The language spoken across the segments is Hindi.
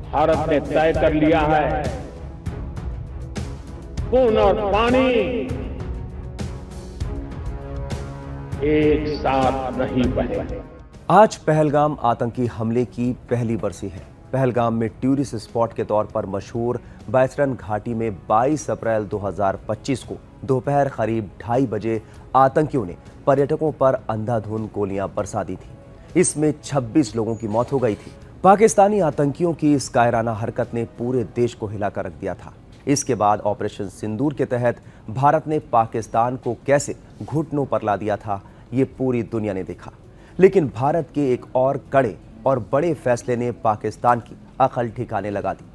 भारत ने तय कर लिया है, खून और पानी एक साथ नहीं बहेंगे। आज पहलगाम आतंकी हमले की पहली बरसी है। पहलगाम में टूरिस्ट स्पॉट के तौर पर मशहूर बैतरन घाटी में 22 अप्रैल 2025 को दोपहर करीब 2:30 बजे आतंकियों ने पर्यटकों पर अंधाधुंध गोलियां बरसा दी थी। इसमें 26 लोगों की मौत हो गई थी। पाकिस्तानी आतंकियों की इस कायराना हरकत ने पूरे देश को हिलाकर रख दिया था। इसके बाद ऑपरेशन सिंदूर के तहत भारत ने पाकिस्तान को कैसे घुटनों पर ला दिया था, ये पूरी दुनिया ने देखा। लेकिन भारत के एक और कड़े और बड़े फैसले ने पाकिस्तान की अकल ठिकाने लगा दी।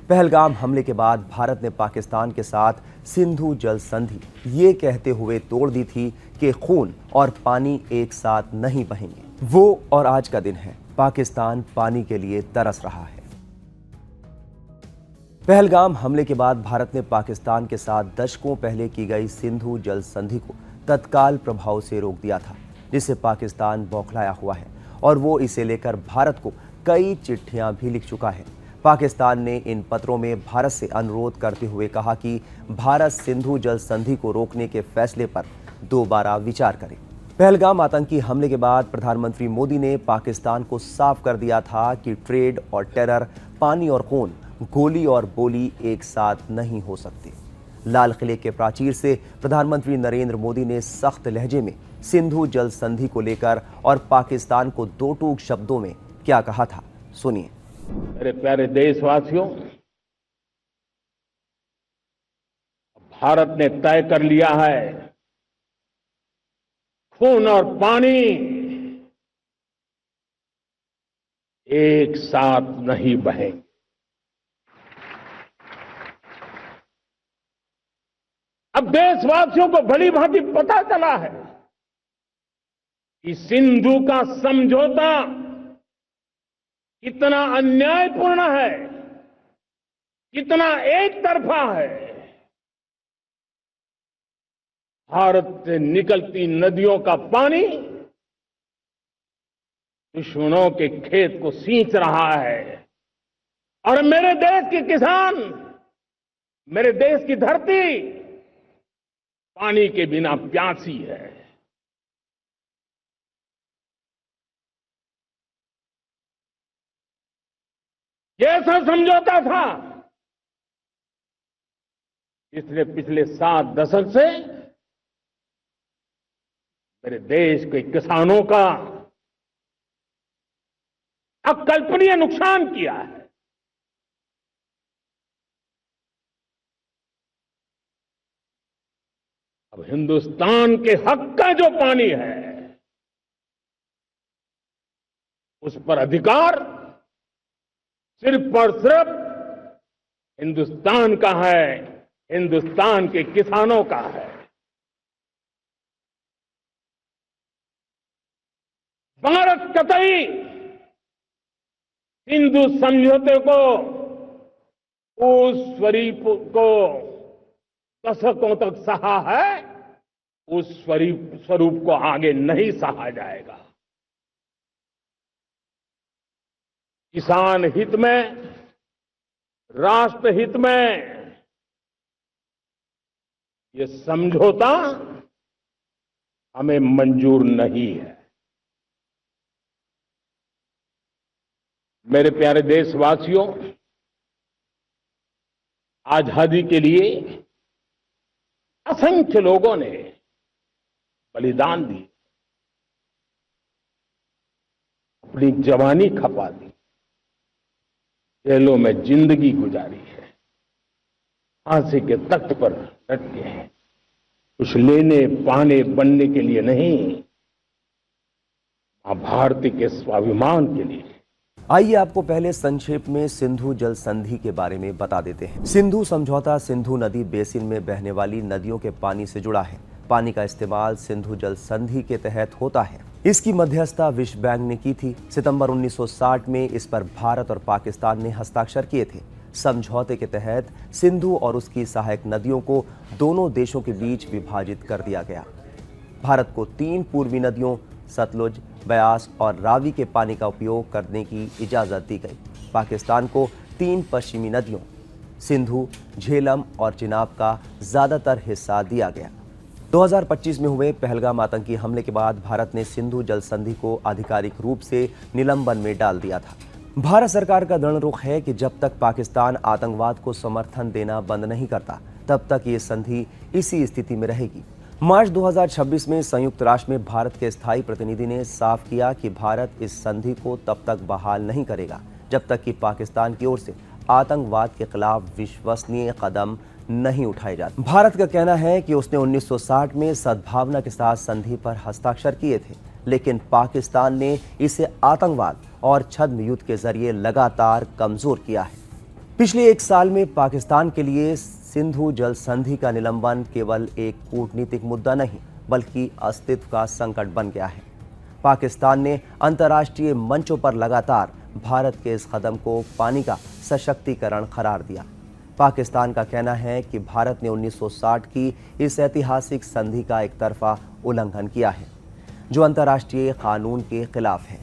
पहलगाम हमले के बाद भारत ने पाकिस्तान के साथ सिंधु जल संधि ये कहते हुए तोड़ दी थी कि खून और पानी एक साथ नहीं बहेंगे। वो और आज का दिन है, पाकिस्तान पानी के लिए तरस रहा है। पहलगाम हमले के बाद भारत ने पाकिस्तान के साथ दशकों पहले की गई सिंधु जल संधि को तत्काल प्रभाव से रोक दिया था, जिससे पाकिस्तान बौखलाया हुआ है और वो इसे लेकर भारत को कई चिट्ठियां भी लिख चुका है। पाकिस्तान ने इन पत्रों में भारत से अनुरोध करते हुए कहा कि भारत सिंधु जल संधि को रोकने के फैसले पर दोबारा विचार करे। पहलगाम आतंकी हमले के बाद प्रधानमंत्री मोदी ने पाकिस्तान को साफ कर दिया था कि ट्रेड और टेरर, पानी और खून, गोली और बोली एक साथ नहीं हो सकते। लाल किले के प्राचीर से प्रधानमंत्री नरेंद्र मोदी ने सख्त लहजे में सिंधु जल संधि को लेकर और पाकिस्तान को दो टूक शब्दों में क्या कहा था, सुनिए। मेरे प्यारे देशवासियों, भारत ने तय कर लिया है, खून और पानी एक साथ नहीं बहेंगे। अब देशवासियों को भली भांति पता चला है कि सिंधु का समझौता कितना अन्यायपूर्ण है, कितना एक तरफा है। भारत से निकलती नदियों का पानी दुश्मनों के खेत को सींच रहा है और मेरे देश के किसान, मेरे देश की धरती पानी के बिना प्यासी है। ये ऐसा समझौता था इसलिए पिछले 7 दशक से मेरे देश के किसानों का अकल्पनीय नुकसान किया है। अब हिंदुस्तान के हक का जो पानी है उस पर अधिकार सिर्फ और सिर्फ हिंदुस्तान का है, हिंदुस्तान के किसानों का है। भारत कतई सिंधु समझौते को, उस स्वरूप को दशकों तक सहा है, उस स्वरूप को आगे नहीं सहा जाएगा। किसान हित में, राष्ट्र हित में ये समझौता हमें मंजूर नहीं है। मेरे प्यारे देशवासियों, आजादी के लिए असंख्य लोगों ने बलिदान दी, अपनी जवानी खपा दी, जेलों में जिंदगी गुजारी है, फांसी के तख्त पर डटे हैं, कुछ लेने पाने बनने के लिए नहीं, मां भारती के स्वाभिमान के लिए। आइए आपको पहले संक्षेप में सिंधु जल संधि के बारे में बता देते हैं। सिंधु समझौता सिंधु नदी बेसिन में बहने वाली नदियों के पानी से जुड़ा है। पानी का इस्तेमाल सिंधु जल संधि के तहत होता है। इसकी मध्यस्थता विश्व बैंक ने की थी। सितंबर 1960 में इस पर भारत और पाकिस्तान ने हस्ताक्षर किए थे। समझौते के तहत सिंधु और उसकी सहायक नदियों को दोनों देशों के बीच विभाजित कर दिया गया। भारत को 3 पूर्वी नदियों सतलुज, ब्यास और रावी के पानी का उपयोग करने की इजाजत दी गई। पाकिस्तान को 3 पश्चिमी नदियों सिंधु, झेलम और चिनाब का ज्यादातर हिस्सा दिया गया। 2025 में हुए पहलगाम आतंकी हमले के बाद भारत ने सिंधु जल संधि को आधिकारिक रूप से निलंबन में डाल दिया था। भारत सरकार का दृढ़ रुख है कि जब तक पाकिस्तान आतंकवाद को समर्थन देना बंद नहीं करता, तब तक ये संधि इसी स्थिति में रहेगी। मार्च 2026 में संयुक्त राष्ट्र में भारत के स्थायी प्रतिनिधि ने साफ किया कि भारत इस संधि को तब तक बहाल नहीं करेगा जब तक कि पाकिस्तान की ओर से आतंकवाद के खिलाफ विश्वसनीय कदम नहीं उठाए जाते। भारत का कहना है कि उसने 1960 में सद्भावना के साथ संधि पर हस्ताक्षर किए थे, लेकिन पाकिस्तान ने इसे आतंकवाद और छद्म युद्ध के जरिए लगातार कमजोर किया है। पिछले 1 साल में पाकिस्तान के लिए सिंधु जल संधि का निलंबन केवल एक कूटनीतिक मुद्दा नहीं, बल्कि अस्तित्व का संकट बन गया है। पाकिस्तान ने अंतर्राष्ट्रीय मंचों पर लगातार भारत के इस कदम को पानी का सशक्तिकरण करार दिया। पाकिस्तान का कहना है कि भारत ने 1960 की इस ऐतिहासिक संधि का एक तरफा उल्लंघन किया है, जो अंतर्राष्ट्रीय कानून के खिलाफ है।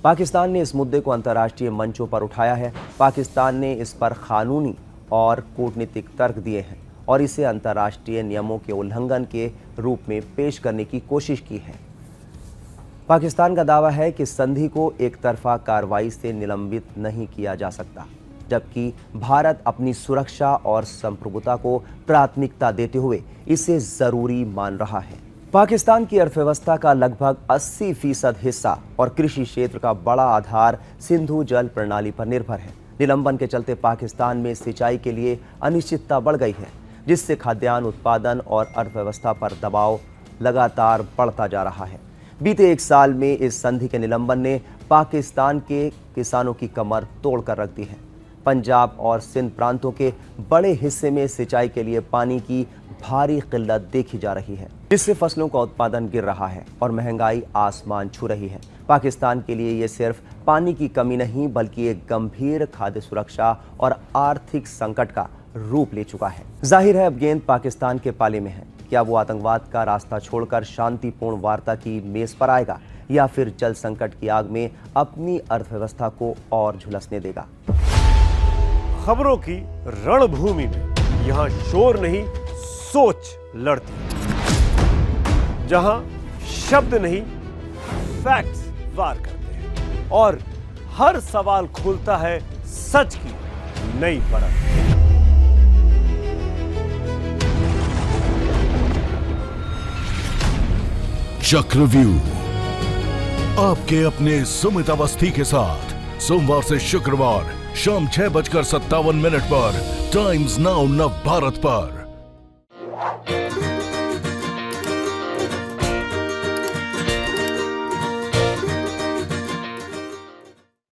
पाकिस्तान ने इस मुद्दे को अंतर्राष्ट्रीय मंचों पर उठाया है। पाकिस्तान ने इस पर कानूनी और कूटनीतिक तर्क दिए हैं और इसे अंतर्राष्ट्रीय नियमों के उल्लंघन के रूप में पेश करने की कोशिश की है। पाकिस्तान का दावा है कि संधि को एक तरफा कार्रवाई से निलंबित नहीं किया जा सकता, जबकि भारत अपनी सुरक्षा और संप्रभुता को प्राथमिकता देते हुए इसे जरूरी मान रहा है। पाकिस्तान की अर्थव्यवस्था का लगभग 80% हिस्सा और कृषि क्षेत्र का बड़ा आधार सिंधु जल प्रणाली पर निर्भर है। निलंबन के चलते पाकिस्तान में सिंचाई के लिए अनिश्चितता बढ़ गई है, जिससे खाद्यान्न उत्पादन और अर्थव्यवस्था पर दबाव लगातार बढ़ता जा रहा है। बीते 1 साल में इस संधि के निलंबन ने पाकिस्तान के किसानों की कमर तोड़ कर रख दी है। पंजाब और सिंध प्रांतों के बड़े हिस्से में सिंचाई के लिए पानी की भारी किल्लत देखी जा रही है, जिससे फसलों का उत्पादन गिर रहा है और महंगाई आसमान छू रही है। पाकिस्तान के लिए ये सिर्फ पानी की कमी नहीं, बल्कि एक गंभीर खाद्य सुरक्षा और आर्थिक संकट का रूप ले चुका है। जाहिर है अब गेंद पाकिस्तान के पाले में है। क्या वो आतंकवाद का रास्ता छोड़कर शांतिपूर्ण वार्ता की मेज पर आएगा, या फिर जल संकट की आग में अपनी अर्थव्यवस्था को और झुलसने देगा? खबरों की रणभूमि में यहाँ शोर नहीं, सोच लड़ती है। जहां शब्द नहीं, फैक्ट्स वार करते हैं और हर सवाल खोलता है सच की नई परत। चक्रव्यूह आपके अपने सुमित अवस्थी के साथ सोमवार से शुक्रवार शाम 6:57 पर टाइम्स नाउ नव भारत पर।